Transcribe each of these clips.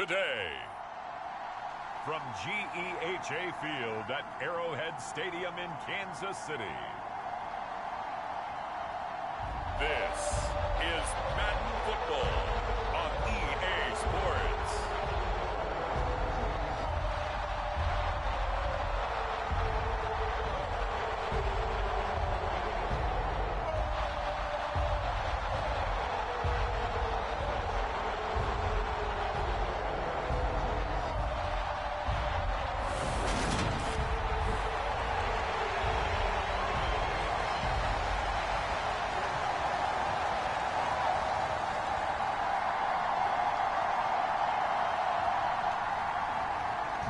today. From GEHA Field at Arrowhead Stadium in Kansas City, this is Madden Football on EA Sports.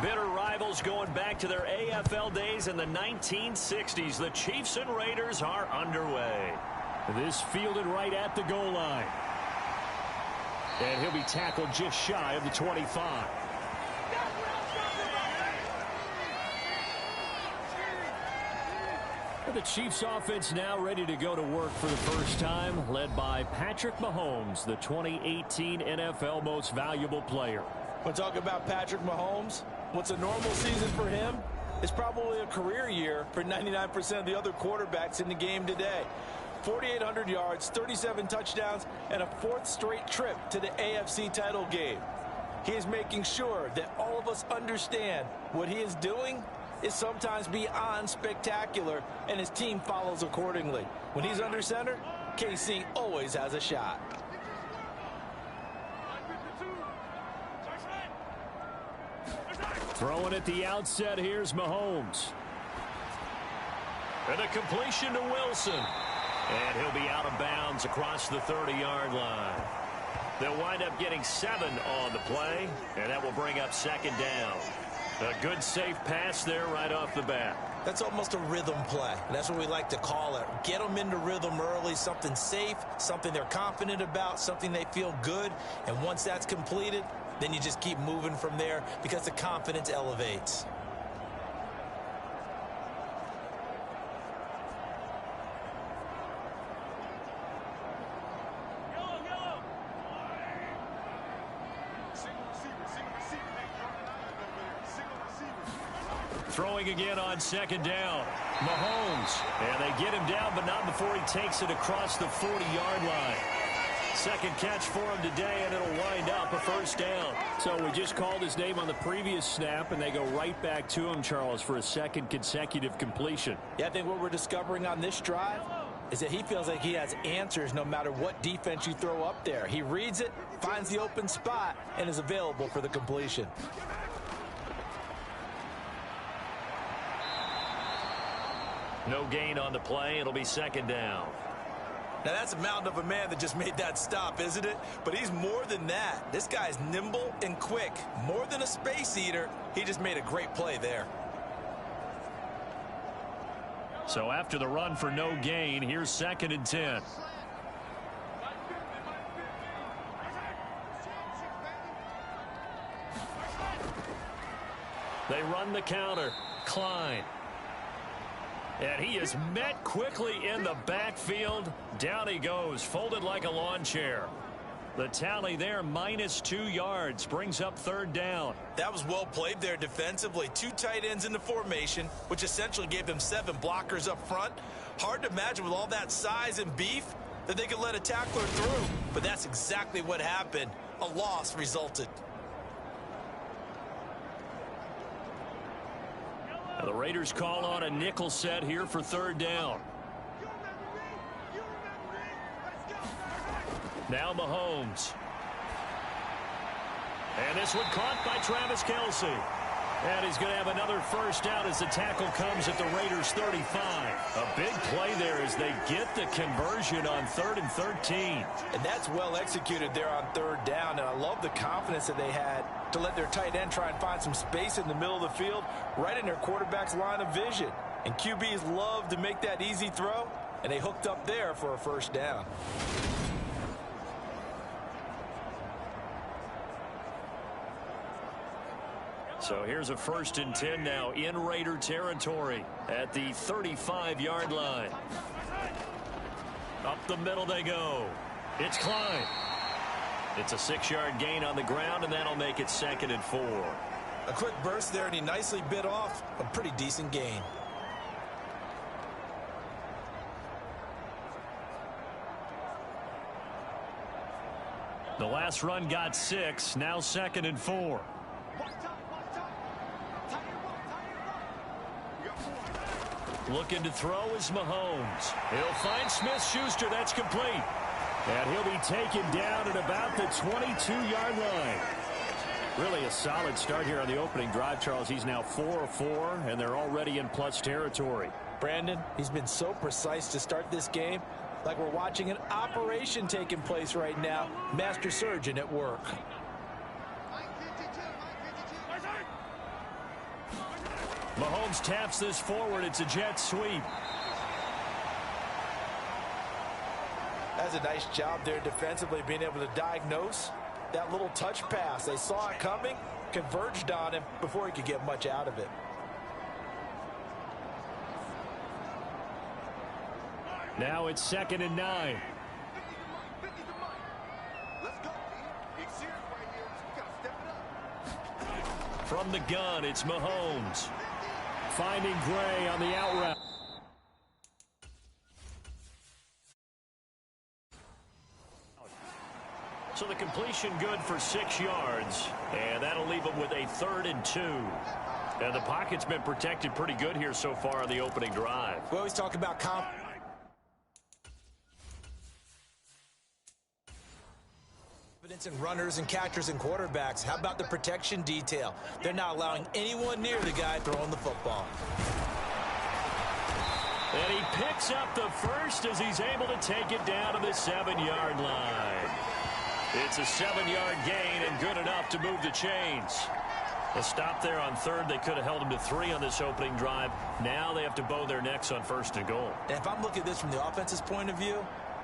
Bitter rivals going back to their AFL days in the 1960s. The Chiefs and Raiders are underway. This fielded right at the goal line. And he'll be tackled just shy of the 25. The Chiefs offense now ready to go to work for the first time, led by Patrick Mahomes, the 2018 NFL Most Valuable Player. When talking about Patrick Mahomes, what's a normal season for him is probably a career year for 99% of the other quarterbacks in the game today. 4,800 yards, 37 touchdowns, and a fourth straight trip to the AFC title game. He is making sure that all of us understand what he is doing is sometimes beyond spectacular, and his team follows accordingly. When he's under center, KC always has a shot. Throwing at the outset, here's Mahomes. And a completion to Wilson. And he'll be out of bounds across the 30-yard line. They'll wind up getting 7 on the play, and that will bring up second down. A good, safe pass there right off the bat. That's almost a rhythm play. That's what we like to call it. Get them into rhythm early, something safe, something they're confident about, something they feel good. And once that's completed, then you just keep moving from there because the confidence elevates. Throwing again on second down. Mahomes. And they get him down, but not before he takes it across the 40-yard line. Second catch for him today, and it'll wind up a first down. So we just called his name on the previous snap, and they go right back to him, Charles, for a second consecutive completion. Yeah, I think what we're discovering on this drive is that he feels like he has answers no matter what defense you throw up there. He reads it, finds the open spot, and is available for the completion. No gain on the play. It'll be second down. Now, that's a mountain of a man that just made that stop, isn't it? But he's more than that. This guy's nimble and quick. More than a space eater, he just made a great play there. So after the run for no gain, here's second and 10. They run the counter. Klein. And he is met quickly in the backfield. Down he goes, folded like a lawn chair. The tally there, -2 yards, brings up third down. That was well played there defensively. 2 tight ends in the formation, which essentially gave them 7 blockers up front. Hard to imagine with all that size and beef that they could let a tackler through. But that's exactly what happened. A loss resulted. Now the Raiders call on a nickel set here for third down. Now Mahomes. And this one caught by Travis Kelce. And he's going to have another first down as the tackle comes at the Raiders' 35. A big play there as they get the conversion on 3rd and 13. And that's well executed there on third down. And I love the confidence that they had to let their tight end try and find some space in the middle of the field, right in their quarterback's line of vision. And QBs love to make that easy throw, and they hooked up there for a first down. So here's a 1st and 10 now in Raider territory at the 35-yard line. Up the middle they go. It's Klein. It's a 6-yard gain on the ground, and that'll make it 2nd and 4. A quick burst there, and he nicely bit off a pretty decent gain. The last run got 6, now 2nd and 4. Looking to throw is Mahomes. He'll find Smith-Schuster. That's complete. And he'll be taken down at about the 22-yard line. Really a solid start here on the opening drive, Charles. He's now 4 of 4, and they're already in plus territory. Brandon, he's been so precise to start this game, like we're watching an operation taking place right now. Master surgeon at work. Mahomes taps this forward. It's a jet sweep. That's a nice job there defensively, being able to diagnose that little touch pass. They saw it coming, converged on him before he could get much out of it. Now it's 2nd and 9. From the gun, it's Mahomes. Finding Gray on the out route. So the completion good for 6 yards, and that'll leave him with a 3rd and 2. And the pocket's been protected pretty good here so far on the opening drive. We always talk about confidence in runners and catchers and quarterbacks. How about the protection detail? They're not allowing anyone near the guy throwing the football. And he picks up the first as he's able to take it down to the 7-yard line. It's a 7-yard gain and good enough to move the chains. A stop there on 3rd. They could have held him to 3 on this opening drive. Now they have to bow their necks on 1st and goal. And if I'm looking at this from the offense's point of view,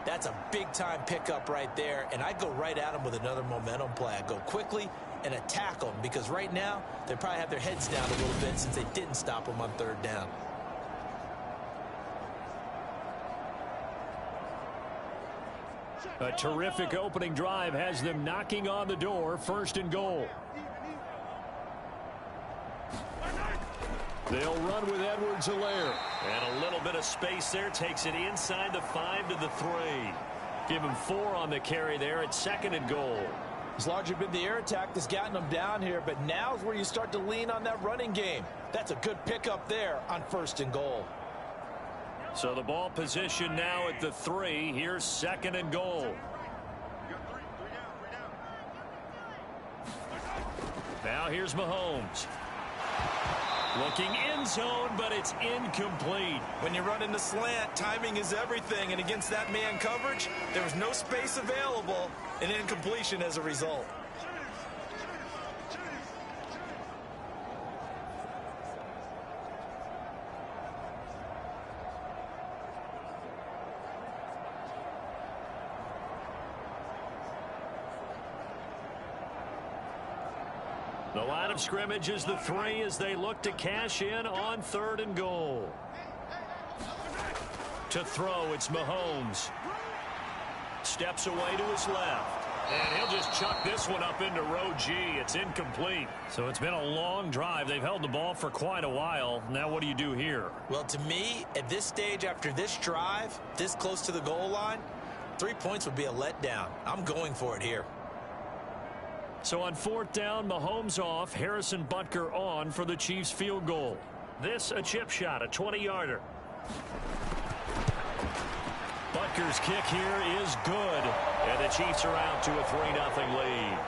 that's a big-time pickup right there, and I go right at him with another momentum play. I go quickly and attack them, because right now they probably have their heads down a little bit since they didn't stop them on 3rd down. A terrific opening drive has them knocking on the door. 1st and goal. They'll run with Edwards-Helaire. And a little bit of space there takes it inside the 5 to the 3. Give him 4 on the carry there at 2nd and goal. It's largely been the air attack that's gotten them down here, but now's where you start to lean on that running game. That's a good pickup there on 1st and goal. So the ball position now at the 3. Here's 2nd and goal. Now here's Mahomes. Looking end zone, but it's incomplete. When you run in the slant, timing is everything, and against that man coverage, there was no space available, and incompletion as a result. The line of scrimmage is the 3 as they look to cash in on 3rd and goal. To throw, it's Mahomes. Steps away to his left. And he'll just chuck this one up into row G. It's incomplete. So it's been a long drive. They've held the ball for quite a while. Now what do you do here? Well, to me, at this stage after this drive, this close to the goal line, 3 points would be a letdown. I'm going for it here. So on 4th down, Mahomes off, Harrison Butker on for the Chiefs field goal. This a chip shot, a 20-yarder. Butker's kick here is good, and the Chiefs are out to a 3-0 lead.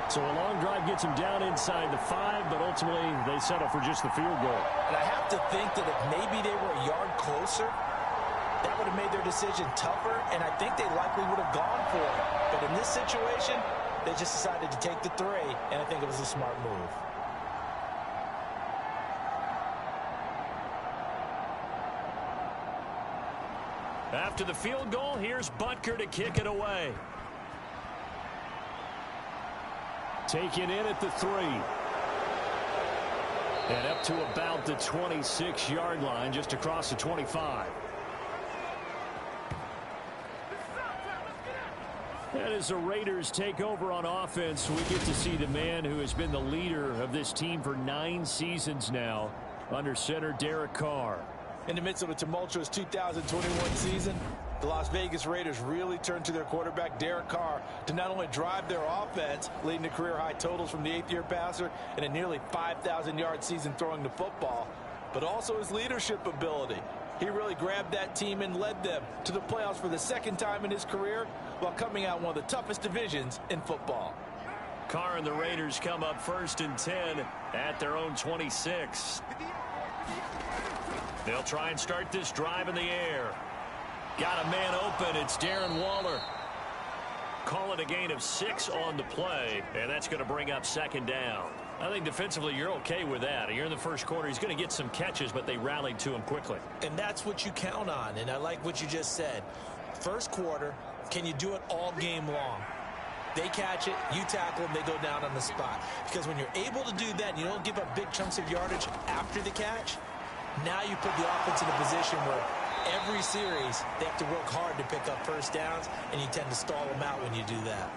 So a long drive gets him down inside the 5, but ultimately they settle for just the field goal. And I have to think that if maybe they were a yard closer, that would have made their decision tougher, and I think they likely would have gone for it. But in this situation, they just decided to take the 3, and I think it was a smart move. After the field goal, here's Butker to kick it away. Taken in at the 3. And up to about the 26-yard line, just across the 25. And as the Raiders take over on offense, we get to see the man who has been the leader of this team for 9 seasons now, under center Derek Carr. In the midst of a tumultuous 2021 season, the Las Vegas Raiders really turned to their quarterback, Derek Carr, to not only drive their offense, leading to career-high totals from the 8th-year passer and a nearly 5,000-yard season throwing the football, but also his leadership ability. He really grabbed that team and led them to the playoffs for the 2nd time in his career while coming out one of the toughest divisions in football. Carr and the Raiders come up 1st and 10 at their own 26. They'll try and start this drive in the air. Got a man open. It's Darren Waller. Call it a gain of 6 on the play, and that's going to bring up 2nd down. I think defensively you're okay with that. You're in the first quarter. He's going to get some catches, but they rallied to him quickly. And that's what you count on, and I like what you just said. First quarter, can you do it all game long? They catch it, you tackle them, they go down on the spot. Because when you're able to do that and you don't give up big chunks of yardage after the catch, now you put the offense in a position where every series they have to work hard to pick up first downs, and you tend to stall them out when you do that.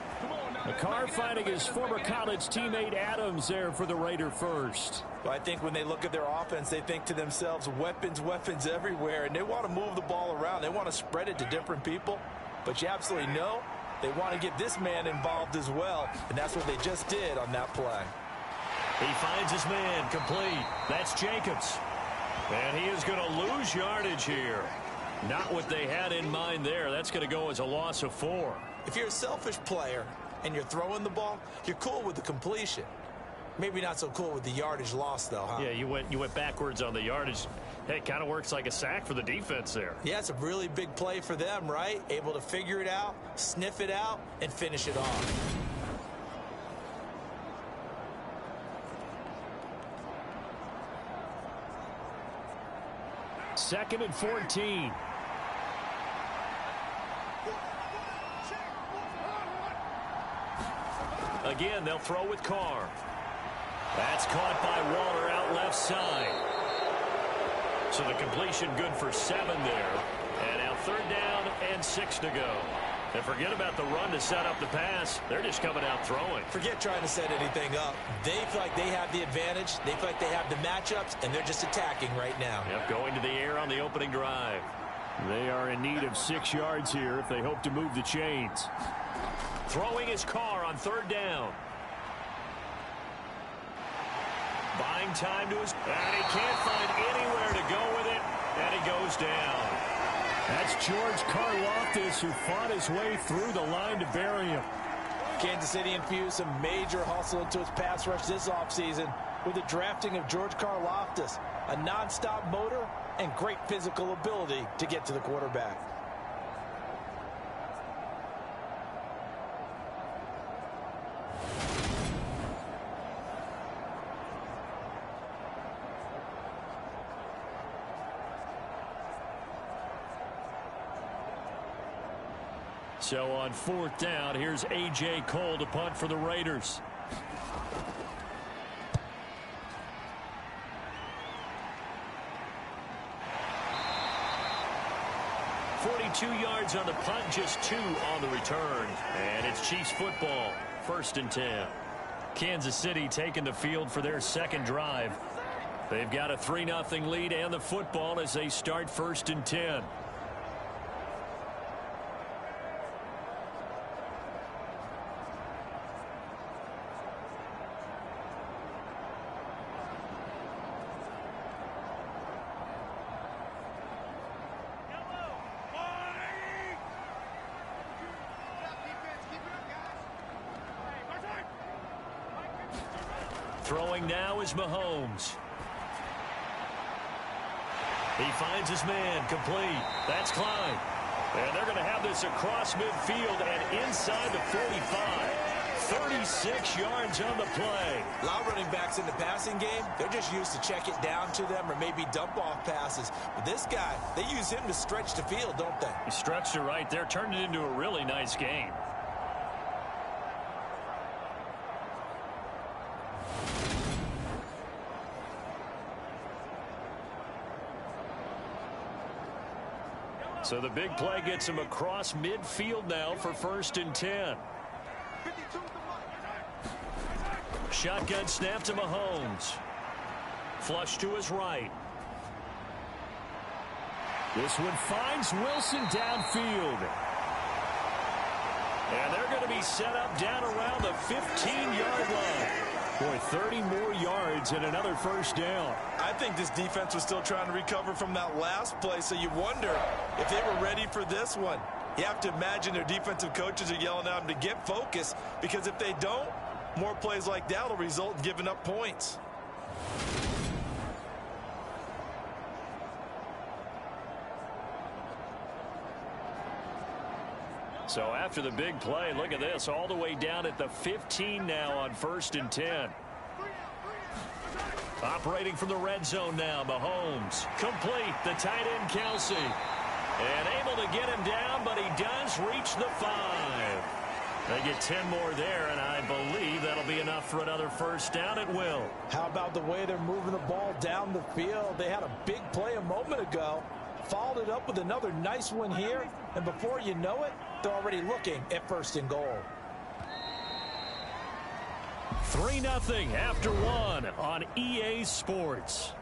Carr finding his former college teammate Adams there for the Raider first. Well, I think when they look at their offense, they think to themselves, weapons, weapons everywhere, and they want to move the ball around. They want to spread it to different people, but you absolutely know they want to get this man involved as well, and that's what they just did on that play. He finds his man complete. That's Jacobs. And he is going to lose yardage here. Not what they had in mind there. That's going to go as a loss of 4. If you're a selfish player and you're throwing the ball, you're cool with the completion. Maybe not so cool with the yardage loss, though, huh? Yeah, you went backwards on the yardage. Hey, it kind of works like a sack for the defense there. Yeah, it's a really big play for them, right? Able to figure it out, sniff it out, and finish it off. Second and 14. Again, they'll throw with Carr. That's caught by Waller out left side. So the completion good for 7 there. And now 3rd down and 6 to go. And forget about the run to set up the pass. They're just coming out throwing. Forget trying to set anything up. They feel like they have the advantage. They feel like they have the matchups, and they're just attacking right now. Yep, going to the air on the opening drive. They are in need of 6 yards here if they hope to move the chains. Throwing his Carr on 3rd down. Buying time to his... And he can't find anywhere to go with it. And he goes down. That's George Karlaftis, who fought his way through the line to bury him. Kansas City infused some major hustle into its pass rush this offseason with the drafting of George Karlaftis, a nonstop motor and great physical ability to get to the quarterback. So on 4th down, here's A.J. Cole to punt for the Raiders. .42 yards on the punt, just 2 on the return. And it's Chiefs football, 1st and 10. Kansas City taking the field for their 2nd drive. They've got a 3-0 lead and the football as they start 1st and 10. Throwing now is Mahomes. He finds his man complete. That's Klein. And they're going to have this across midfield and inside the 45. 36 yards on the play. A lot of running backs in the passing game, they're just used to check it down to them or maybe dump off passes. But this guy, they use him to stretch the field, don't they? He stretched it right there, turned it into a really nice game. So the big play gets him across midfield now for 1st and 10. Shotgun snap to Mahomes. Flush to his right. This one finds Wilson downfield. And they're going to be set up down around the 15-yard line. Boy, 30 more yards and another 1st down. I think this defense was still trying to recover from that last play, so you wonder if they were ready for this one. You have to imagine their defensive coaches are yelling at them to get focused, because if they don't, more plays like that will result in giving up points. So after the big play, look at this, all the way down at the 15 now on 1st and 10. Operating from the red zone now, Mahomes. Complete, the tight end Kelsey. And able to get him down, but he does reach the 5. They get 10 more there, and I believe that'll be enough for another 1st down at will. How about the way they're moving the ball down the field? They had a big play a moment ago, followed it up with another nice one here, and before you know it, they're already looking at 1st and goal. 3-0 after 1 on EA Sports.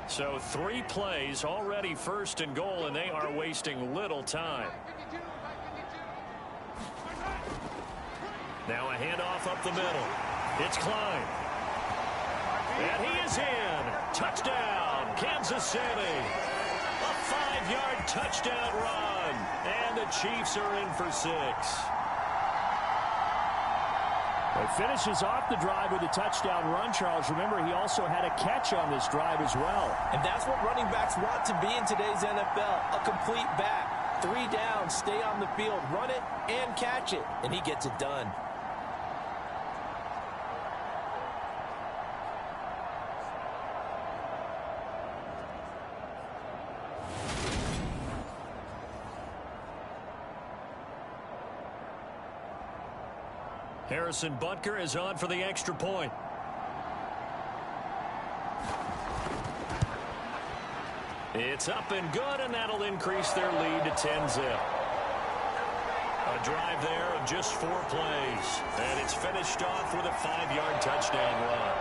So 3 plays already 1st and goal, and they are wasting little time. Now a handoff up the middle. It's Klein. And he is in. Touchdown, Kansas City. A 5-yard touchdown run. And the Chiefs are in for 6. It finishes off the drive with a touchdown run, Charles. Remember, he also had a catch on this drive as well. And that's what running backs want to be in today's NFL, a complete back. 3 down, stay on the field, run it, and catch it. And he gets it done. Harrison Butker is on for the extra point. It's up and good, and that'll increase their lead to 10-zip. A drive there of just 4 plays, and it's finished off with a 5-yard touchdown run.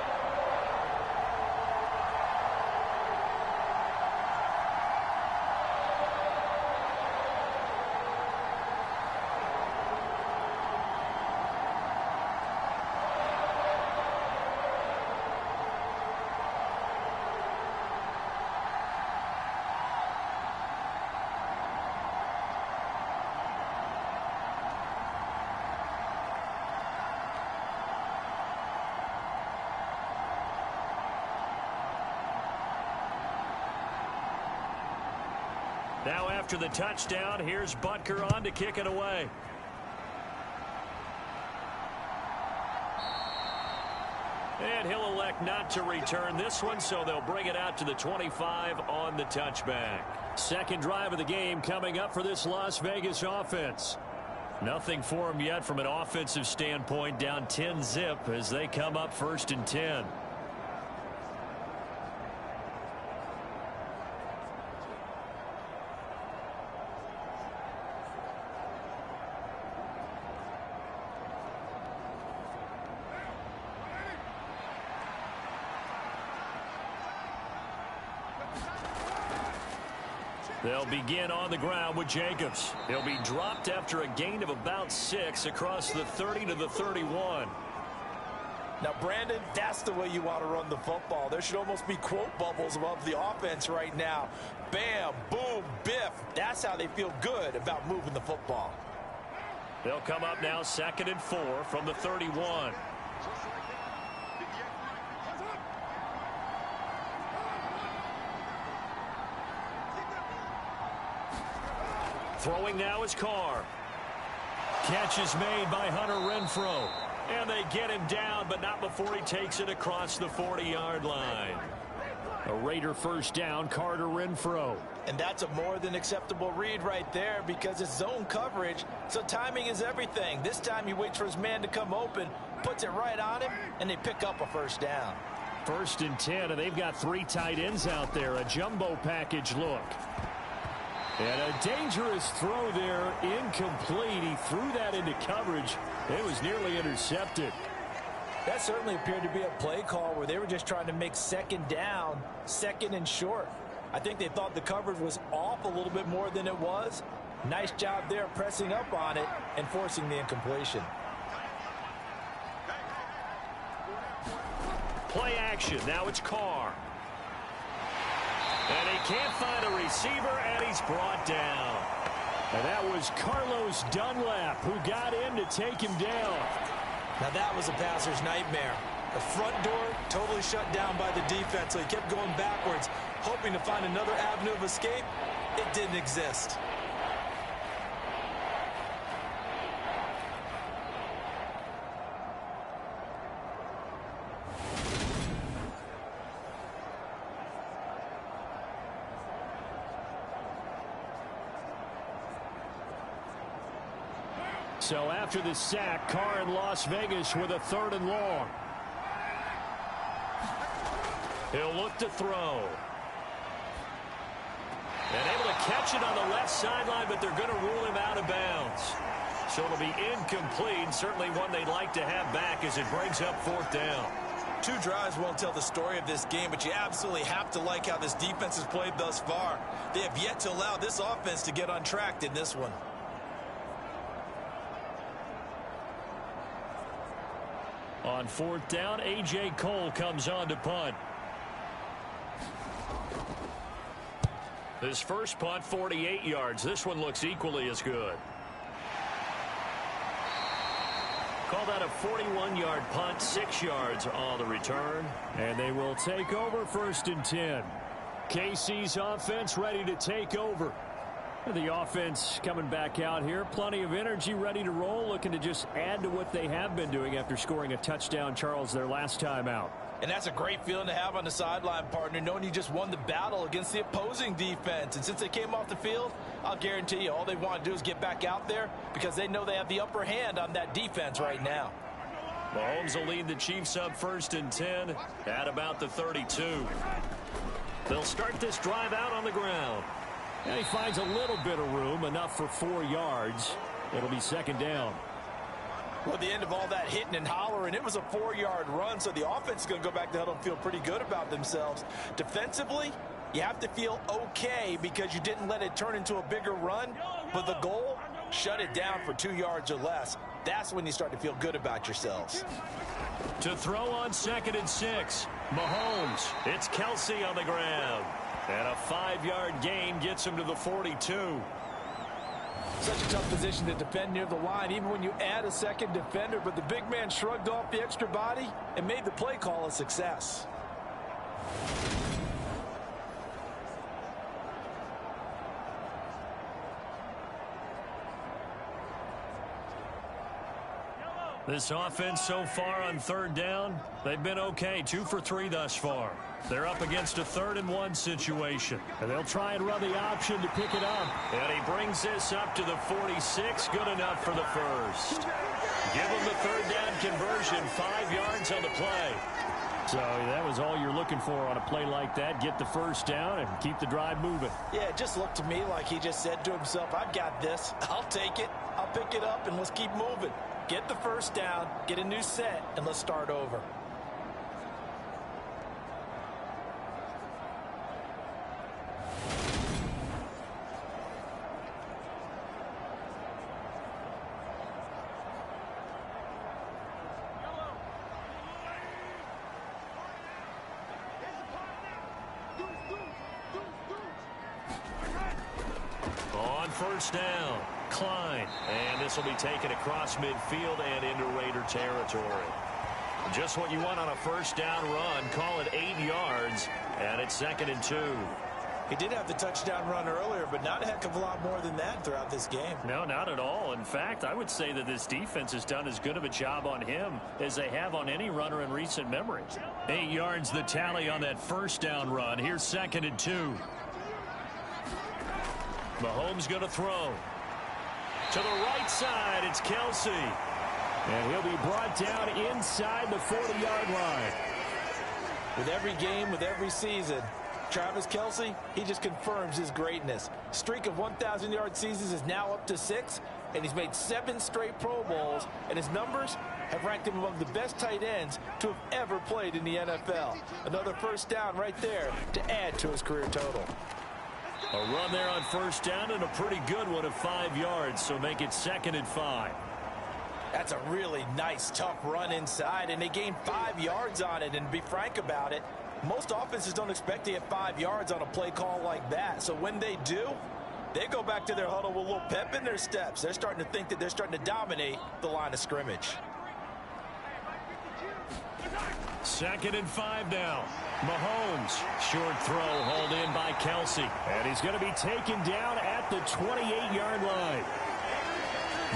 Now after the touchdown, here's Butker on to kick it away. And he'll elect not to return this one, so they'll bring it out to the 25 on the touchback. Second drive of the game coming up for this Las Vegas offense. Nothing for them yet from an offensive standpoint, down 10-zip as they come up 1st and 10. They'll begin on the ground with Jacobs. He'll be dropped after a gain of about 6 across the 30 to the 31. Now, Brandon, that's the way you want to run the football. There should almost be quote bubbles above the offense right now. Bam, boom, biff. That's how they feel good about moving the football. They'll come up now 2nd and 4 from the 31. Throwing now is Carr. Catch is made by Hunter Renfrow. And they get him down, but not before he takes it across the 40-yard line. A Raider first down, Carter Renfro. And that's a more than acceptable read right there because it's zone coverage, so timing is everything. This time he waits for his man to come open, puts it right on him, and they pick up a first down. 1st and 10, and they've got 3 tight ends out there. A jumbo package look. And a dangerous throw there, incomplete. He threw that into coverage. It was nearly intercepted. That certainly appeared to be a play call where they were just trying to make 2nd down, 2nd and short. I think they thought the coverage was off a little bit more than it was. Nice job there pressing up on it and forcing the incompletion. Play action. Now it's Carr. And he can't find a receiver, and he's brought down. And that was Carlos Dunlap who got in to take him down. Now that was a passer's nightmare. The front door totally shut down by the defense, so he kept going backwards, hoping to find another avenue of escape. It didn't exist. So after the sack, Carr in Las Vegas with a 3rd and long. He'll look to throw. And able to catch it on the left sideline, but they're going to rule him out of bounds. So it'll be incomplete. Certainly one they'd like to have back as it brings up 4th down. 2 drives won't tell the story of this game, but you absolutely have to like how this defense has played thus far. They have yet to allow this offense to get on track in this one. On 4th down, A.J. Cole comes on to punt. His first punt, 48 yards. This one looks equally as good. Call that a 41-yard punt, 6 yards on the return. And they will take over 1st and 10. KC's offense ready to take over. The offense coming back out here. Plenty of energy, ready to roll, looking to just add to what they have been doing after scoring a touchdown, Charles, their last time out. And that's a great feeling to have on the sideline, partner, knowing you just won the battle against the opposing defense. And since they came off the field, I'll guarantee you all they want to do is get back out there because they know they have the upper hand on that defense right now. Mahomes will lead the Chiefs up 1st and 10 at about the 32. They'll start this drive out on the ground. And he finds a little bit of room, enough for 4 yards. It'll be 2nd down. Well, at the end of all that hitting and hollering, it was a 4-yard run, so the offense is going to go back to the huddle and feel pretty good about themselves. Defensively, you have to feel okay because you didn't let it turn into a bigger run, but the goal, shut it down for 2 yards or less. That's when you start to feel good about yourselves. To throw on 2nd and 6, Mahomes. It's Kelsey on the ground. And a 5-yard gain gets him to the 42. Such a tough position to defend near the line, even when you add a second defender. But the big man shrugged off the extra body and made the play call a success. This offense so far on 3rd down, they've been okay. 2 for 3 thus far. They're up against a 3rd and 1 situation. And they'll try and run the option to pick it up. And he brings this up to the 46. Good enough for the first. Give him the 3rd down conversion. 5 yards on the play. So that was all you're looking for on a play like that. Get the first down and keep the drive moving. Yeah, it just looked to me like he just said to himself, I've got this. I'll take it. I'll pick it up, and let's keep moving. Get the first down, get a new set, and let's start over. On first down, Klein. And this will be taken across midfield and into Raider territory. Just what you want on a first down run. Call it 8 yards. And it's 2nd and 2. He did have the touchdown run earlier, but not a heck of a lot more than that throughout this game. No, not at all. In fact, I would say that this defense has done as good of a job on him as they have on any runner in recent memory. 8 yards the tally on that first down run. Here's 2nd and 2. Mahomes going to throw. To the right side, it's Kelsey. And he'll be brought down inside the 40-yard line. With every game, with every season, Travis Kelsey, he just confirms his greatness. Streak of 1,000-yard seasons is now up to 6, and he's made 7 straight Pro Bowls, and his numbers have ranked him among the best tight ends to have ever played in the NFL. Another first down right there to add to his career total. A run there on first down, and a pretty good one of 5 yards, so make it 2nd and 5. That's a really nice, tough run inside, and they gained 5 yards on it. And to be frank about it, most offenses don't expect to get 5 yards on a play call like that. So when they do, they go back to their huddle with a little pep in their steps. They're starting to think that they're starting to dominate the line of scrimmage. 2nd and 5 now. Mahomes, short throw, hauled in by Kelsey. And he's going to be taken down at the 28-yard line.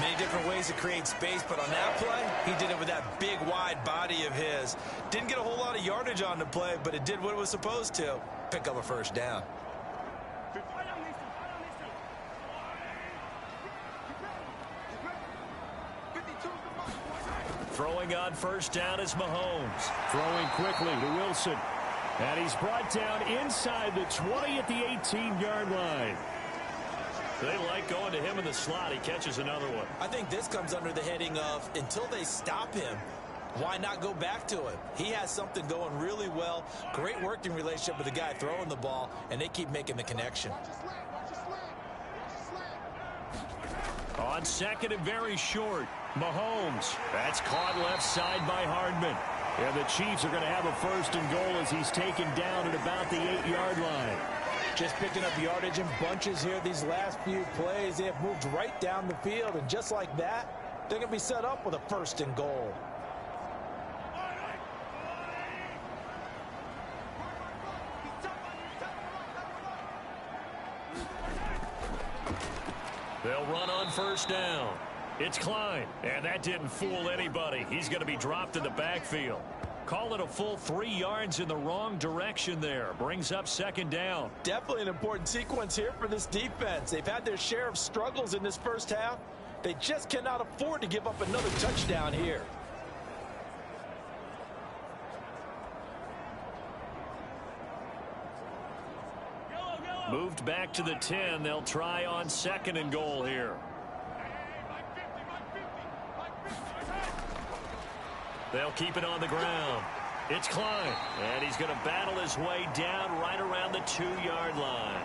Many different ways to create space, but on that play, he did it with that big, wide body of his. Didn't get a whole lot of yardage on the play, but it did what it was supposed to. Pick up a first down. Throwing on first down is Mahomes. Throwing quickly to Wilson. And he's brought down inside the 20 at the 18-yard line. They like going to him in the slot. He catches another one. I think this comes under the heading of until they stop him, why not go back to him? He has something going really well. Great working relationship with the guy throwing the ball, and they keep making the connection. On 2nd and very short, Mahomes. That's caught left side by Hardman. And the Chiefs are going to have a 1st and goal as he's taken down at about the 8-yard line. Just picking up yardage in bunches here these last few plays. They have moved right down the field, and just like that, they're going to be set up with a 1st and goal. They'll run on first down. It's Klein, and that didn't fool anybody. He's going to be dropped in the backfield. Call it a full 3 yards in the wrong direction there. Brings up 2nd down. Definitely an important sequence here for this defense. They've had their share of struggles in this first half. They just cannot afford to give up another touchdown here. Moved back to the 10. They'll try on 2nd and goal here. They'll keep it on the ground. It's Klein, and he's going to battle his way down right around the 2-yard line.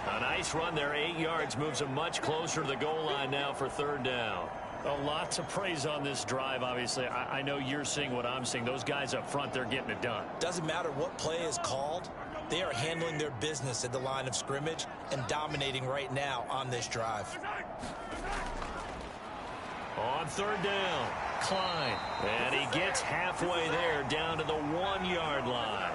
A nice run there, 8 yards, moves him much closer to the goal line now for 3rd down. A lot to praise on this drive, obviously. I know you're seeing what I'm seeing. Those guys up front, they're getting it done. Doesn't matter what play is called. They are handling their business at the line of scrimmage and dominating right now on this drive. On 3rd down, Klein, and he gets halfway there down to the 1-yard line.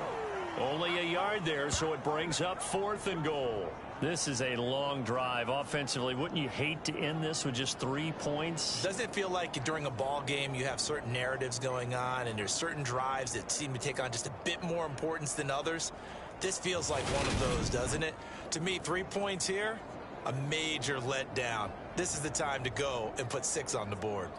Only a yard there, so it brings up 4th and goal. This is a long drive offensively. Wouldn't you hate to end this with just 3 points? Doesn't it feel like during a ball game you have certain narratives going on and there's certain drives that seem to take on just a bit more importance than others? This feels like one of those, doesn't it? To me, 3 points here, a major letdown. This is the time to go and put 6 on the board.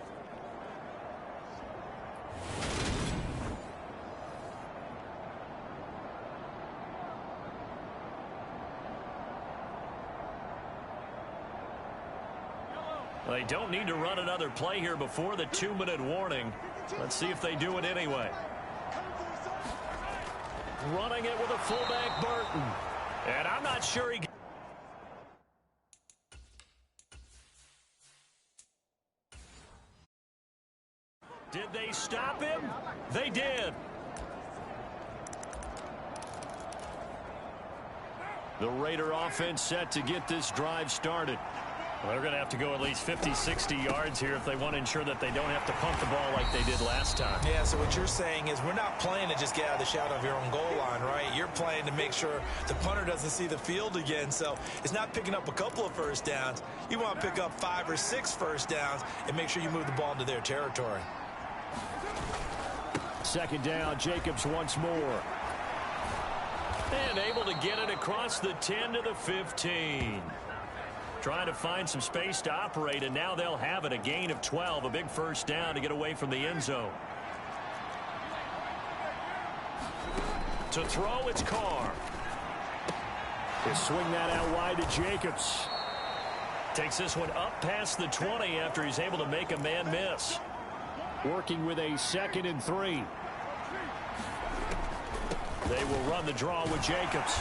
They don't need to run another play here before the 2-minute warning. Let's see if they do it anyway. Running it with a fullback, Burton. And I'm not sure he... Did they stop him? They did. The Raider offense set to get this drive started. Well, they're going to have to go at least 50, 60 yards here if they want to ensure that they don't have to punt the ball like they did last time. Yeah, so what you're saying is we're not playing to just get out of the shadow of your own goal line, right? You're playing to make sure the punter doesn't see the field again. So it's not picking up a couple of first downs. You want to pick up 5 or 6 first downs and make sure you move the ball into their territory. Second down, Jacobs once more. And able to get it across the 10 to the 15. Trying to find some space to operate, and now they'll have it. A gain of 12, a big first down to get away from the end zone. To throw, it's Carr. They swing that out wide to Jacobs. Takes this one up past the 20 after he's able to make a man miss. Working with a 2nd and 3. They will run the draw with Jacobs.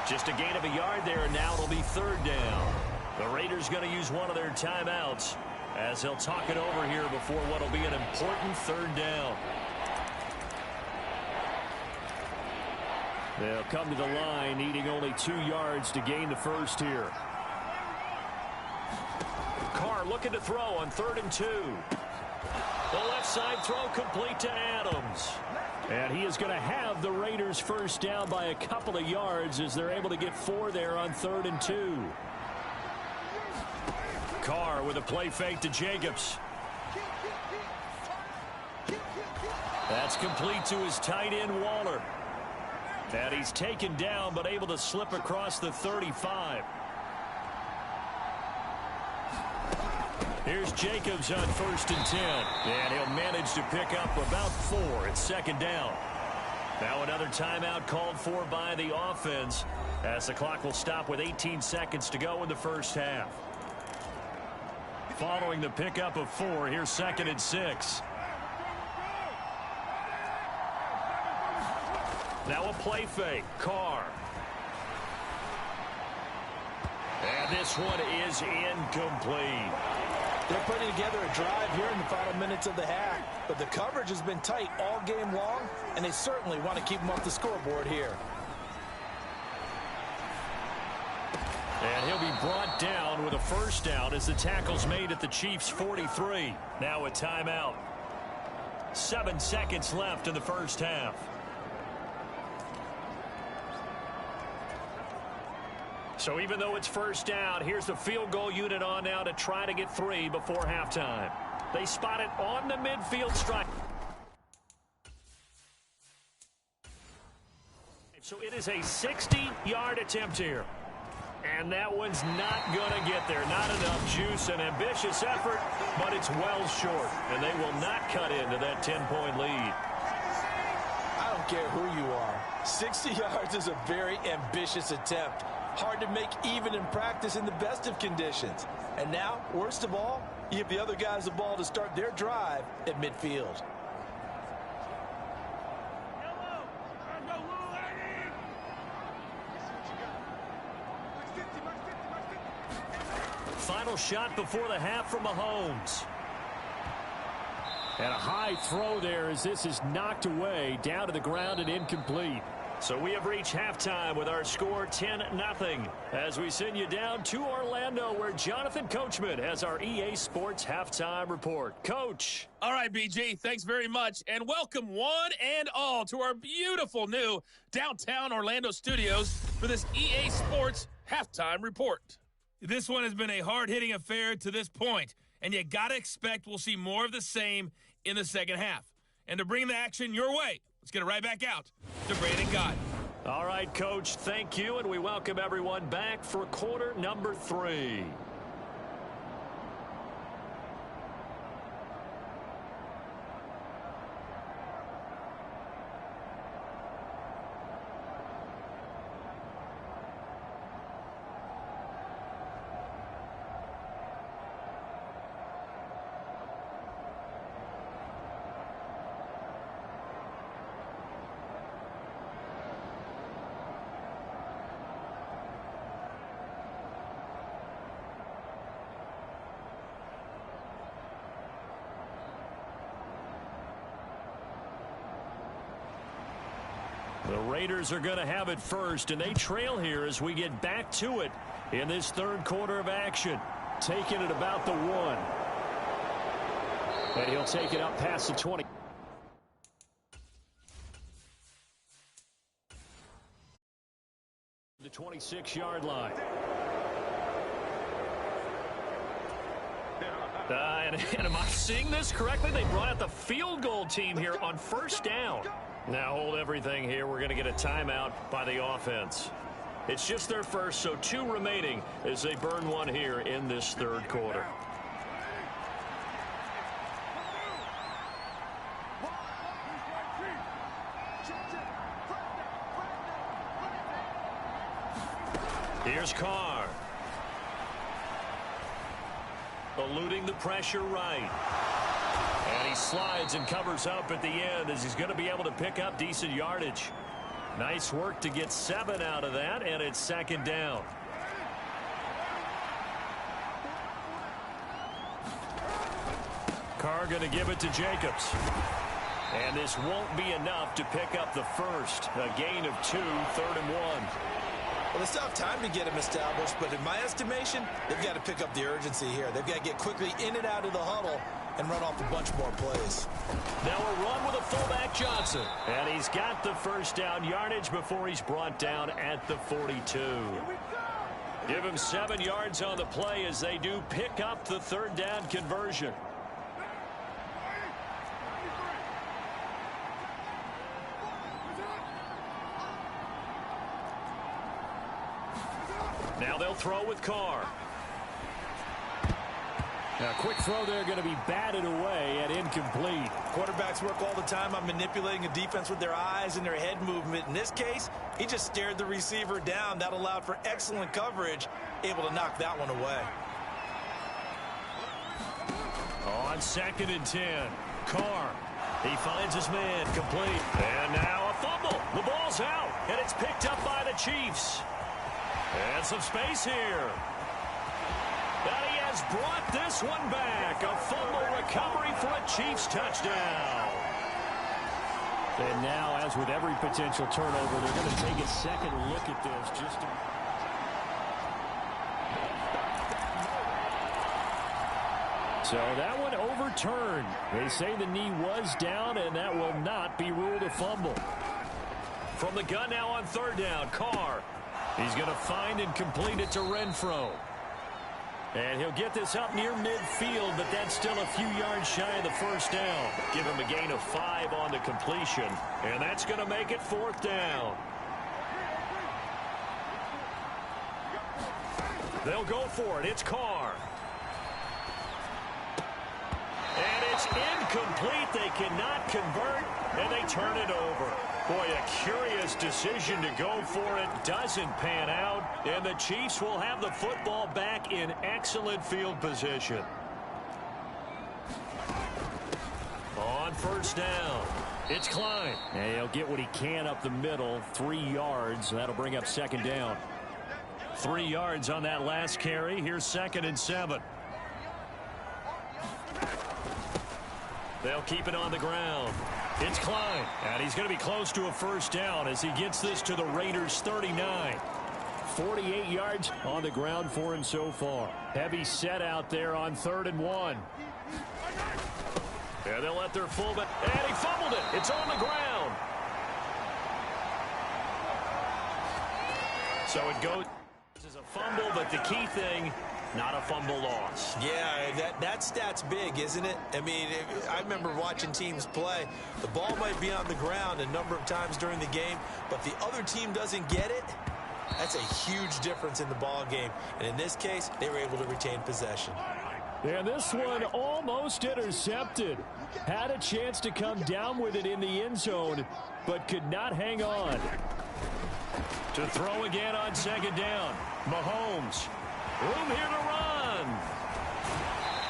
Just a gain of a yard there, and now it'll be 3rd down. The Raiders going to use one of their timeouts as they'll talk it over here before what will be an important 3rd down. They'll come to the line, needing only 2 yards to gain the first here. Carr looking to throw on 3rd and 2. The left side throw complete to Adams. And he is going to have the Raiders first down by a couple of yards as they're able to get 4 there on 3rd and 2. Carr with a play fake to Jacobs. That's complete to his tight end, Waller. And he's taken down but able to slip across the 35. Here's Jacobs on 1st and 10. And he'll manage to pick up about 4. It's 2nd down. Now another timeout called for by the offense as the clock will stop with 18 seconds to go in the first half. Following the pickup of 4, here's 2nd and 6. Now a play fake. Carr. And this one is incomplete. They're putting together a drive here in the final minutes of the half, but the coverage has been tight all game long, and they certainly want to keep them off the scoreboard here. And he'll be brought down with a first down as the tackle's made at the Chiefs' 43. Now a timeout. 7 seconds left in the first half. So even though it's first down, here's the field goal unit on now to try to get 3 before halftime. They spot it on the midfield stripe. So it is a 60-yard attempt here. And that one's not going to get there. Not enough juice, an ambitious effort, but it's well short. And they will not cut into that 10-point lead. I don't care who you are. 60 yards is a very ambitious attempt. Hard to make even in practice in the best of conditions. And now, worst of all, you give the other guys the ball to start their drive at midfield. Final shot before the half from Mahomes. And a high throw there as this is knocked away, down to the ground and incomplete. So we have reached halftime with our score 10-0 as we send you down to Orlando where Jonathan Coachman has our EA Sports halftime report. Coach. All right, BG, thanks very much. And welcome one and all to our beautiful new downtown Orlando studios for this EA Sports halftime report. This one has been a hard-hitting affair to this point, and you got to expect we'll see more of the same in the second half. And to bring the action your way, let's get it right back out to Brandon Gott. All right, Coach, thank you, and we welcome everyone back for quarter number 3. The Raiders are going to have it first, and they trail here as we get back to it in this third quarter of action. Taking it about the 1. And he'll take it up past the 20. The 26-yard line. And am I seeing this correctly? They brought out the field goal team here on first down. Now hold everything here. We're going to get a timeout by the offense. It's just their first, so 2 remaining as they burn 1 here in this third quarter. Here's Carr. Eluding the pressure right. And he slides and covers up at the end as he's going to be able to pick up decent yardage. Nice work to get 7 out of that, and it's second down. Carr going to give it to Jacobs. And this won't be enough to pick up the first. A gain of 2, 3rd and 1. Well, they still have time to get him established, but in my estimation, they've got to pick up the urgency here. They've got to get quickly in and out of the huddle and run off a bunch more plays. Now a run with a fullback Johnson. And he's got the first down yardage before he's brought down at the 42. Give him 7 yards on the play as they do pick up the 3rd down conversion. Now they'll throw with Carr. Now, quick throw there going to be batted away and incomplete. Quarterbacks work all the time on manipulating a defense with their eyes and their head movement. In this case, he just stared the receiver down. That allowed for excellent coverage, able to knock that one away. On 2nd and 10, Carr. He finds his man, complete. And now a fumble. The ball's out, and it's picked up by the Chiefs. And some space here. And he has brought this one back. A fumble recovery for a Chiefs touchdown. And now, as with every potential turnover, they're going to take a second look at this just to... So that one overturned. They say the knee was down, and that will not be ruled a fumble. From the gun now on 3rd down, Carr. He's going to find and complete it to Renfro. And he'll get this up near midfield, but that's still a few yards shy of the first down. Give him a gain of 5 on the completion, and that's going to make it 4th down. They'll go for it. It's Carr. And it's incomplete. They cannot convert, and they turn it over. Boy, a curious decision to go for it. Doesn't pan out, and the Chiefs will have the football back in excellent field position. On 1st down, it's Klein. And he'll get what he can up the middle, 3 yards. That'll bring up 2nd down. 3 yards on that last carry. Here's 2nd and 7. They'll keep it on the ground. It's Klein, and he's going to be close to a 1st down as he gets this to the Raiders' 39. 48 yards on the ground for him so far. Heavy set out there on 3rd and 1. And they'll let their fullback, and he fumbled it. It's on the ground. So it goes as a fumble, but the key thing, not a fumble loss. Yeah, that stat's big, isn't it? I mean, I remember watching teams play. The ball might be on the ground a number of times during the game, but the other team doesn't get it. That's a huge difference in the ball game. And in this case, they were able to retain possession. And this one almost intercepted. Had a chance to come down with it in the end zone, but could not hang on. To throw again on 2nd down. Mahomes. Room here to run.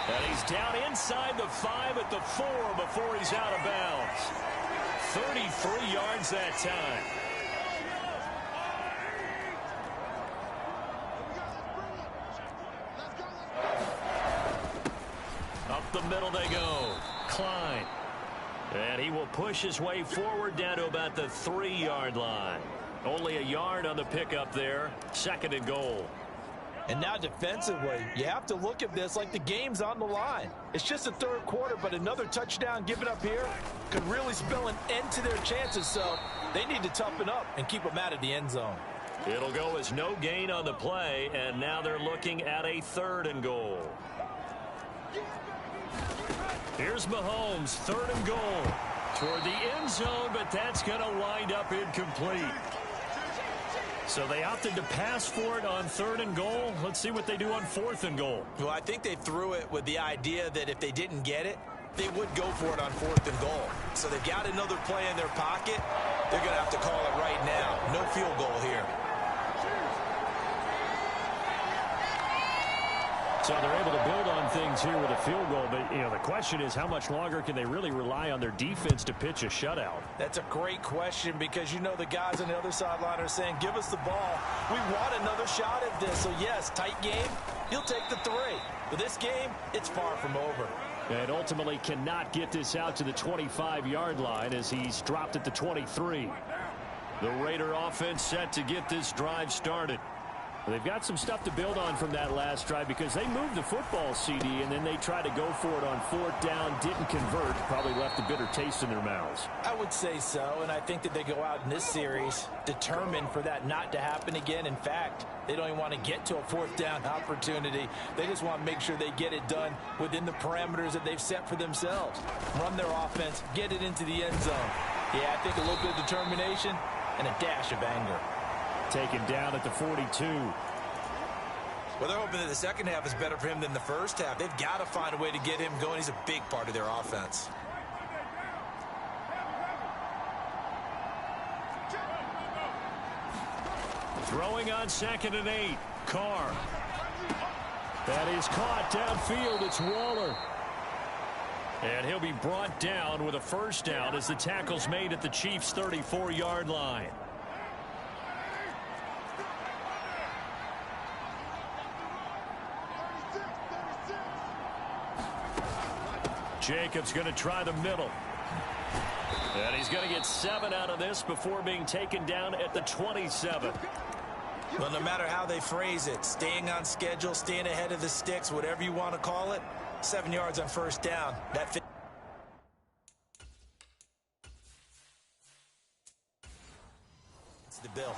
And he's down inside the 5 at the 4 before he's out of bounds. 33 yards that time. Up the middle they go. Klein. And he will push his way forward down to about the 3-yard line. Only a yard on the pickup there. 2nd and goal. And now defensively, you have to look at this like the game's on the line. It's just the 3rd quarter, but another touchdown given up here could really spell an end to their chances. So they need to toughen up and keep them out of the end zone. It'll go as no gain on the play, and now they're looking at a 3rd and goal. Here's Mahomes, 3rd and goal. Toward the end zone, but that's going to wind up incomplete. So they opted to pass for it on 3rd and goal. Let's see what they do on 4th and goal. Well, I think they threw it with the idea that if they didn't get it, they would go for it on 4th and goal. So they've got another play in their pocket. They're going to have to call it right now. No field goal here. So they're able to build on things here with a field goal, but the question is how much longer can they really rely on their defense to pitch a shutout? That's a great question because the guys on the other sideline are saying, give us the ball. We want another shot at this. So yes, tight game, he'll take the 3. But this game, it's far from over. And ultimately cannot get this out to the 25-yard line as he's dropped at the 23. The Raider offense set to get this drive started. They've got some stuff to build on from that last drive because they moved the football, CD, and then they tried to go for it on 4th down, didn't convert, probably left a bitter taste in their mouths. I would say so, and I think that they go out in this series determined for that not to happen again. In fact, they don't even want to get to a 4th down opportunity. They just want to make sure they get it done within the parameters that they've set for themselves. Run their offense, get it into the end zone. Yeah, I think a little bit of determination and a dash of anger. Taken down at the 42. Well, they're hoping that the second half is better for him than the first half. They've got to find a way to get him going. He's a big part of their offense. Throwing on 2nd and 8. Carr. That is caught downfield. It's Waller. And he'll be brought down with a 1st down as the tackle's made at the Chiefs' 34-yard line. Jacobs going to try the middle. And he's going to get 7 out of this before being taken down at the 27. Well, no matter how they phrase it, staying on schedule, staying ahead of the sticks, whatever you want to call it, 7 yards on 1st down. That fits. It's the bill.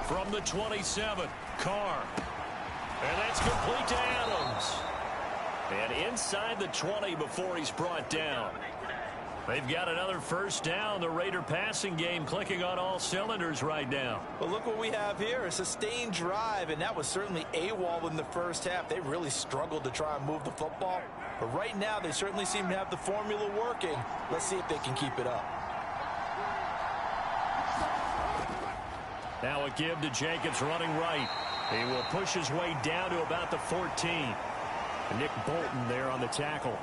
From the 27, Carr. And that's complete to Adams. And inside the 20 before he's brought down. They've got another 1st down. The Raider passing game clicking on all cylinders right now. Well, look what we have here. A sustained drive, and that was certainly AWOL in the first half. They really struggled to try and move the football. But right now, they certainly seem to have the formula working. Let's see if they can keep it up. Now a give to Jacobs running right. He will push his way down to about the 14. Nick Bolton there on the tackle.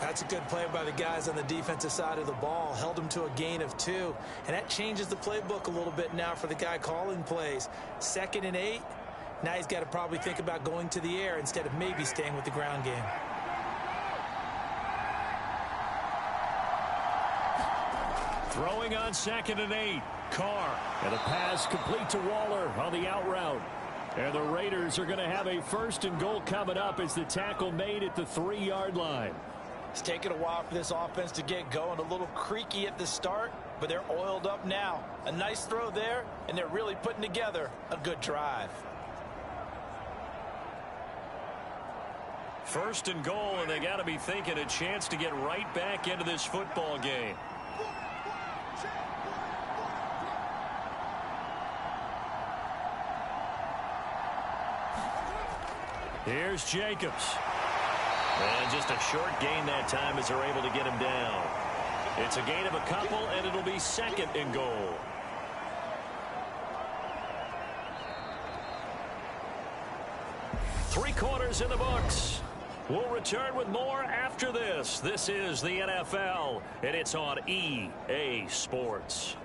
That's a good play by the guys on the defensive side of the ball. Held him to a gain of 2. And that changes the playbook a little bit now for the guy calling plays. 2nd and 8. Now he's got to probably think about going to the air instead of maybe staying with the ground game. Throwing on 2nd and 8. Carr. And a pass complete to Waller on the out route. And the Raiders are going to have a 1st and goal coming up as the tackle made at the 3-yard line. It's taken a while for this offense to get going. A little creaky at the start, but they're oiled up now. A nice throw there, and they're really putting together a good drive. 1st and goal, and they got to be thinking a chance to get right back into this football game. Here's Jacobs. And just a short gain that time as they're able to get him down. It's a gain of a couple, and it'll be 2nd and goal. Three quarters in the books. We'll return with more after this. This is the NFL, and it's on EA Sports.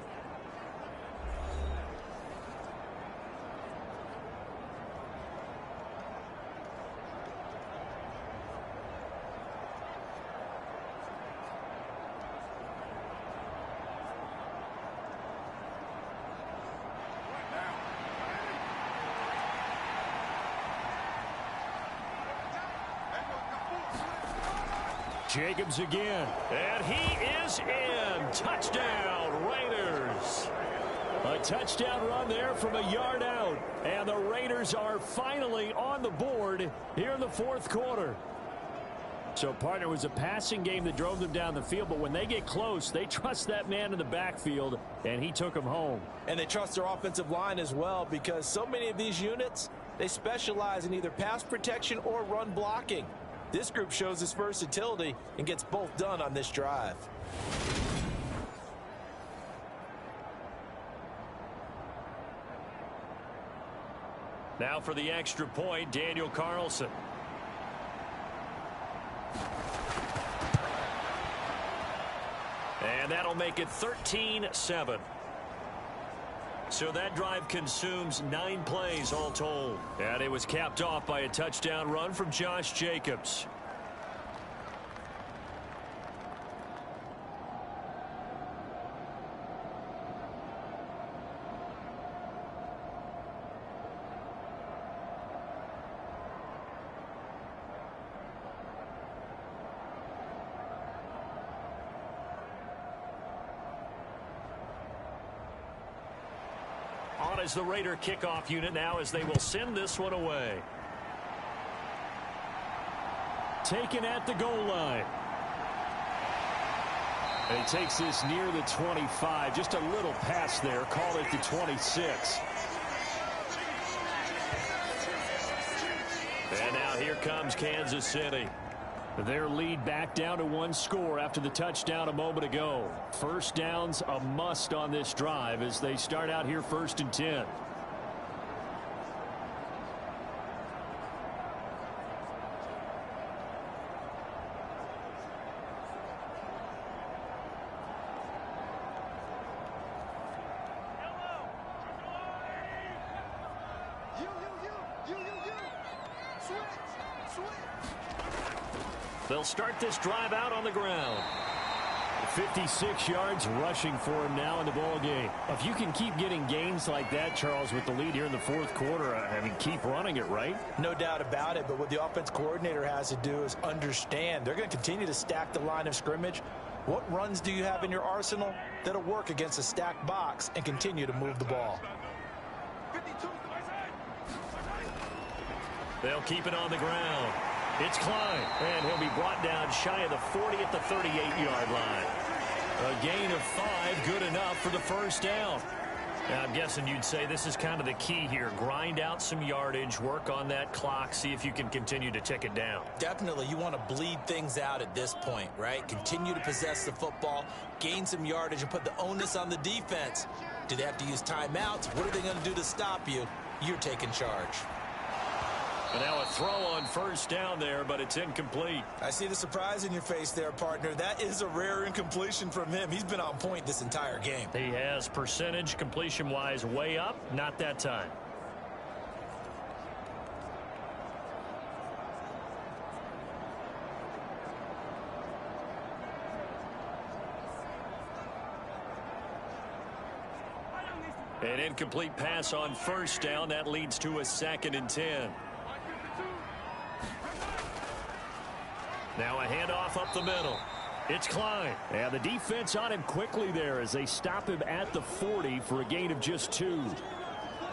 Jacobs again. And he is in. Touchdown, Raiders. A touchdown run there from a yard out. And the Raiders are finally on the board here in the fourth quarter. So, partner, it was a passing game that drove them down the field, but when they get close, they trust that man in the backfield, and he took them home. And they trust their offensive line as well, because so many of these units, they specialize in either pass protection or run blocking. This group shows its versatility and gets both done on this drive. Now for the extra point, Daniel Carlson. And that'll make it 13-7. So that drive consumes 9 plays all told. And it was capped off by a touchdown run from Josh Jacobs. On as the Raider kickoff unit now as they will send this one away. Taken at the goal line. And he takes this near the 25. Just a little pass there. Call it the 26. And now here comes Kansas City. Their lead back down to 1 score after the touchdown a moment ago. First down's a must on this drive as they start out here 1st and 10. They'll start this drive out on the ground. 56 yards rushing for him now in the ball game. If you can keep getting gains like that, Charles, with the lead here in the fourth quarter, I mean, keep running it, right? No doubt about it, but what the offense coordinator has to do is understand they're going to continue to stack the line of scrimmage. What runs do you have in your arsenal that'll work against a stacked box and continue to move the ball? They'll keep it on the ground. It's Klein, and he'll be brought down shy of the 40 at the 38-yard line. A gain of 5, good enough for the first down. Now, I'm guessing you'd say this is kind of the key here. Grind out some yardage, work on that clock, see if you can continue to tick it down. Definitely, you want to bleed things out at this point, right? Continue to possess the football, gain some yardage, and put the onus on the defense. Do they have to use timeouts? What are they going to do to stop you? You're taking charge. And now a throw on first down there, but it's incomplete. I see the surprise in your face there, partner. That is a rare incompletion from him. He's been on point this entire game. He has percentage completion-wise way up, not that time. An incomplete pass on first down. That leads to a 2nd and 10. Now a handoff up the middle. It's Klein. And the defense on him quickly there as they stop him at the 40 for a gain of just 2.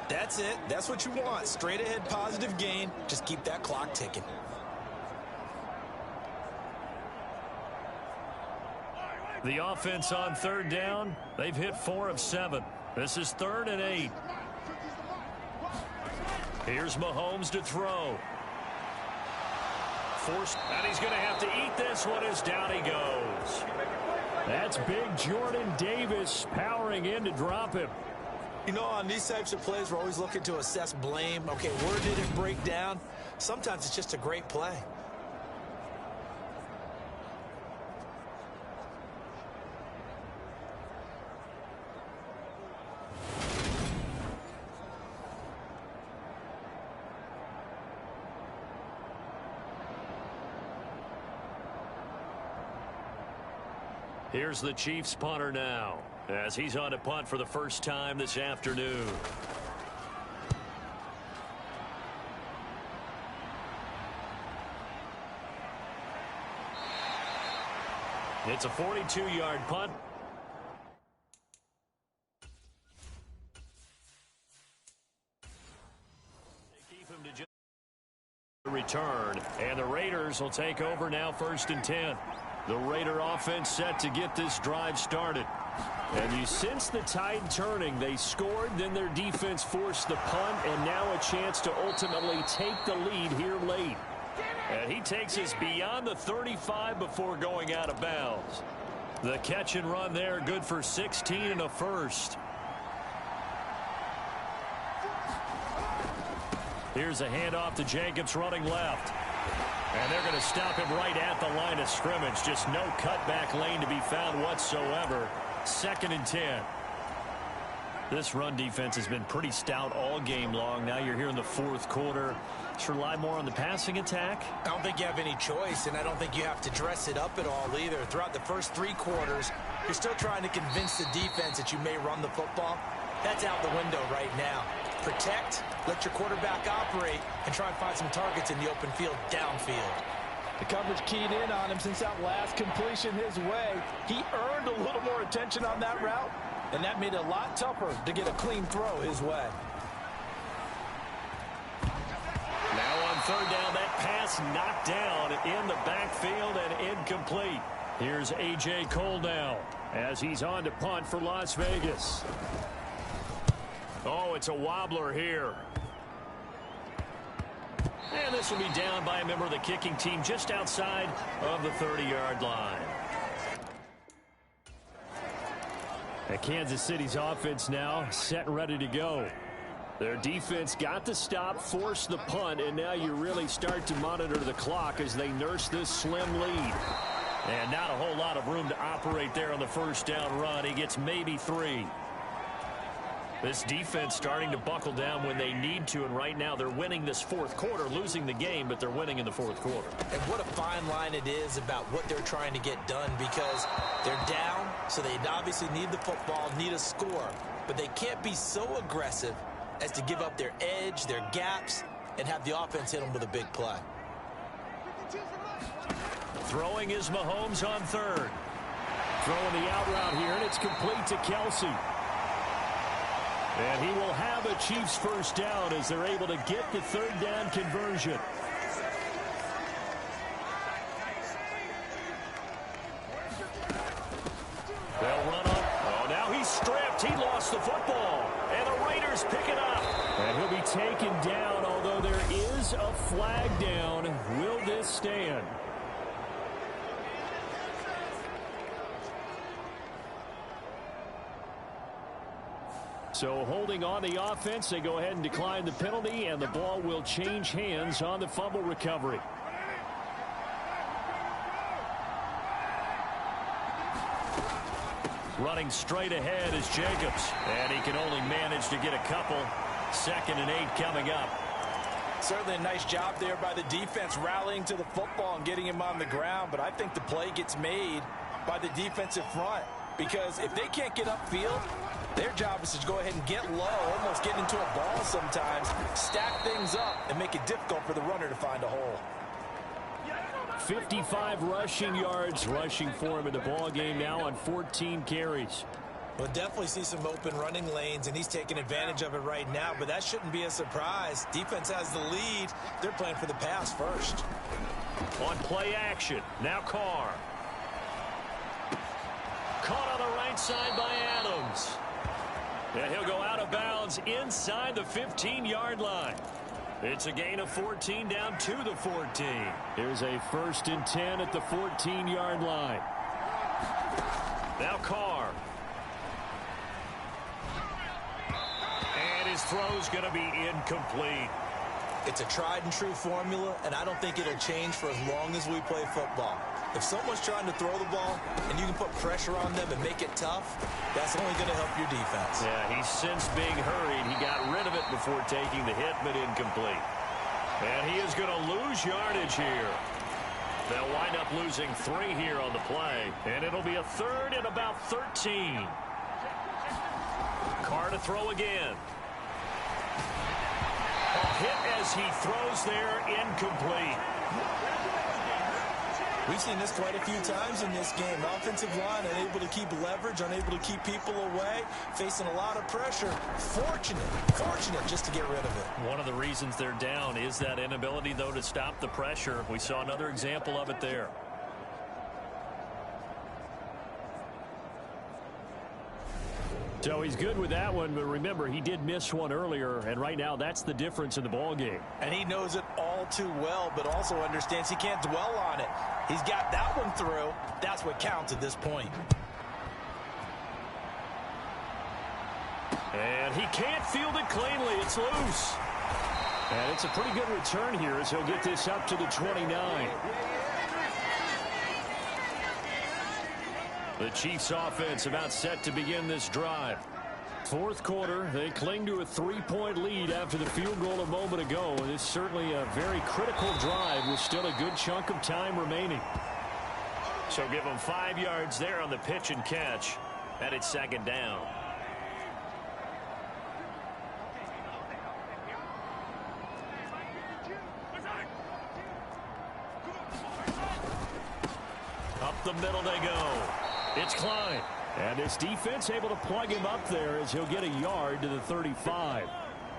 That's it. That's what you want. Straight ahead positive gain. Just keep that clock ticking. The offense on 3rd down. They've hit 4 of 7. This is 3rd and 8. Here's Mahomes to throw. And he's going to have to eat this one as down he goes. That's big Jordan Davis powering in to drop him. You know, on these types of plays, we're always looking to assess blame. Okay, where did it break down? Sometimes it's just a great play. Here's the Chiefs punter now as he's on to punt for the first time this afternoon. It's a 42-yard punt. They keep him to just return, and the Raiders will take over now, 1st and 10. The Raider offense set to get this drive started. And you sense the tide turning. They scored, then their defense forced the punt, and now a chance to ultimately take the lead here late. And he takes us beyond the 35 before going out of bounds. The catch and run there, good for 16 and a first. Here's a handoff to Jacobs running left. And they're going to stop him right at the line of scrimmage. Just no cutback lane to be found whatsoever. 2nd and 10. This run defense has been pretty stout all game long. Now you're here in the 4th quarter. Should rely more on the passing attack? I don't think you have any choice, and I don't think you have to dress it up at all either. Throughout the first 3 quarters, you're still trying to convince the defense that you may run the football. That's out the window right now. Protect, let your quarterback operate, and try and find some targets in the open field downfield. The coverage keyed in on him since that last completion his way. He earned a little more attention on that route, and that made it a lot tougher to get a clean throw his way. Now on 3rd down, that pass knocked down in the backfield and incomplete. Here's A.J. Cole now as he's on to punt for Las Vegas. Oh, it's a wobbler here. And this will be down by a member of the kicking team just outside of the 30-yard line. And Kansas City's offense now set and ready to go. Their defense got the stop, forced the punt, and now you really start to monitor the clock as they nurse this slim lead. And not a whole lot of room to operate there on the 1st down run. He gets maybe 3. This defense starting to buckle down when they need to, and right now they're winning this 4th quarter, losing the game, but they're winning in the 4th quarter. And what a fine line it is about what they're trying to get done, because they're down, so they obviously need the football, need a score, but they can't be so aggressive as to give up their edge, their gaps, and have the offense hit them with a big play. Throwing is Mahomes on 3rd. Throwing the out route here, and it's complete to Kelsey. And he will have a Chiefs 1st down as they're able to get the 3rd down conversion. They'll run up. Oh, now he's stripped. He lost the football. And the Raiders pick it up. And he'll be taken down, although there is a flag down. Will this stand? So holding on the offense, they go ahead and decline the penalty, and the ball will change hands on the fumble recovery. Running straight ahead is Jacobs, and he can only manage to get a couple. 2nd and 8 coming up. Certainly a nice job there by the defense rallying to the football and getting him on the ground, but I think the play gets made by the defensive front, because if they can't get upfield, their job is to go ahead and get low, almost get into a ball sometimes, stack things up, and make it difficult for the runner to find a hole. 55 rushing yards rushing for him in the ball game now on 14 carries. We'll definitely see some open running lanes, and he's taking advantage of it right now, but that shouldn't be a surprise. Defense has the lead. They're playing for the pass first. On play action, now Carr. Caught on the right side by Adams. And he'll go out of bounds inside the 15-yard line. It's a gain of 14 down to the 14. Here's a 1st and 10 at the 14-yard line. Now Carr. And his throw's going to be incomplete. It's a tried and true formula, and I don't think it'll change for as long as we play football. If someone's trying to throw the ball and you can put pressure on them and make it tough, that's only going to help your defense. Yeah, he's since being hurried. He got rid of it before taking the hit, but incomplete. And he is going to lose yardage here. They'll wind up losing 3 here on the play, and it'll be a 3rd and about 13. Carr to throw again. A hit as he throws there, incomplete. We've seen this quite a few times in this game. Offensive line unable to keep leverage, unable to keep people away, facing a lot of pressure. Fortunate just to get rid of it. One of the reasons they're down is that inability, though, to stop the pressure. We saw another example of it there. So he's good with that one, but remember, he did miss one earlier, and right now that's the difference in the ball game. And he knows it all too well, but also understands he can't dwell on it. He's got that one through. That's what counts at this point. And he can't field it cleanly. It's loose. And it's a pretty good return here as he'll get this up to the 29. The Chiefs offense about set to begin this drive. Fourth quarter, they cling to a 3-point lead after the field goal a moment ago. And it's certainly a very critical drive with still a good chunk of time remaining. So give them 5 yards there on the pitch and catch. And it's second down. Up the middle they go. It's Klein. And this defense able to plug him up there as he'll get a yard to the 35.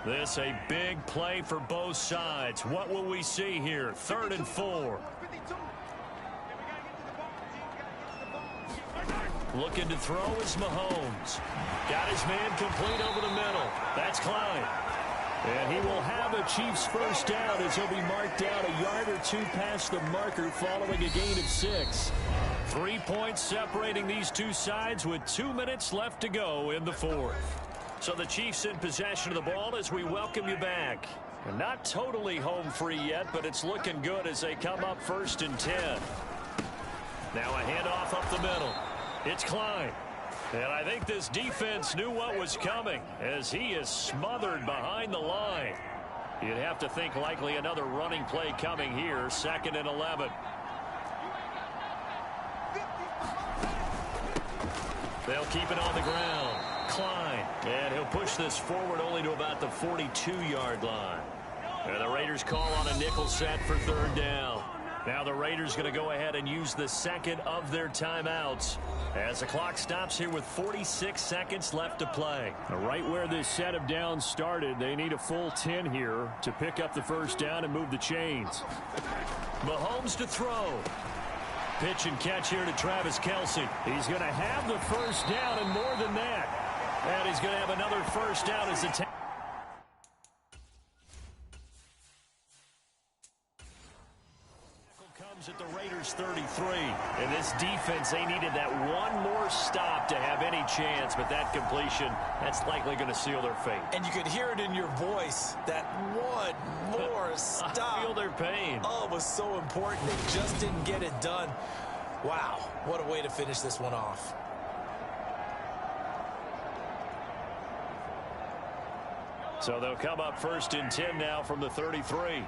This a big play for both sides. What will we see here? 3rd and 4. Looking to throw is Mahomes. Got his man complete over the middle. That's Klein. And he will have a Chiefs first down as he'll be marked out a yard or two past the marker following a gain of 6. 3 points separating these two sides with 2 minutes left to go in the fourth. So the Chiefs in possession of the ball as we welcome you back. And not totally home free yet, but it's looking good as they come up 1st and 10. Now a handoff up the middle. It's Klein. And I think this defense knew what was coming as he is smothered behind the line. You'd have to think likely another running play coming here. 2nd and 11. They'll keep it on the ground. Klein. And he'll push this forward only to about the 42-yard line. And the Raiders call on a nickel set for 3rd down. Now the Raiders going to go ahead and use the second of their timeouts as the clock stops here with 46 seconds left to play. Right where this set of downs started, they need a full 10 here to pick up the first down and move the chains. Mahomes to throw. Pitch and catch here to Travis Kelce. He's going to have the first down and more than that. And he's going to have another first down as the at the Raiders 33. And this defense, they needed that one more stop to have any chance, but that completion, that's likely going to seal their fate. And you could hear it in your voice, that one more stop. I feel their pain. Oh, it was so important. They just didn't get it done. Wow, what a way to finish this one off. So they'll come up 1st and 10 now from the 33.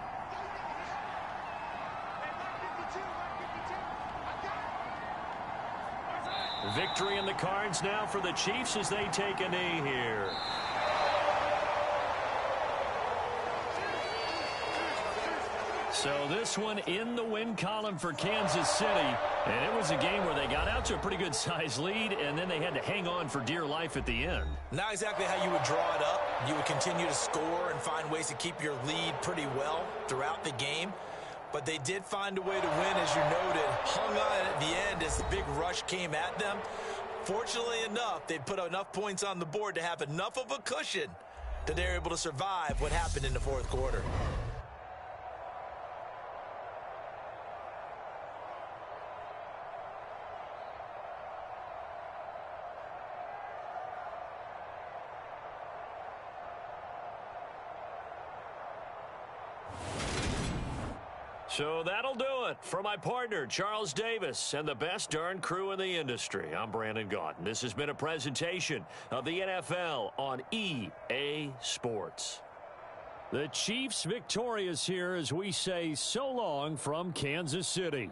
Victory in the cards now for the Chiefs as they take a knee here. So this one in the win column for Kansas City. And it was a game where they got out to a pretty good size lead, and then they had to hang on for dear life at the end. Not exactly how you would draw it up. You would continue to score and find ways to keep your lead pretty well throughout the game. But they did find a way to win, as you noted. Hung on at the end as the big rush came at them. Fortunately enough, they put enough points on the board to have enough of a cushion that they're able to survive what happened in the fourth quarter. So that'll do it for my partner, Charles Davis, and the best darn crew in the industry. I'm Brandon Gaudin. This has been a presentation of the NFL on EA Sports. The Chiefs victorious here as we say so long from Kansas City.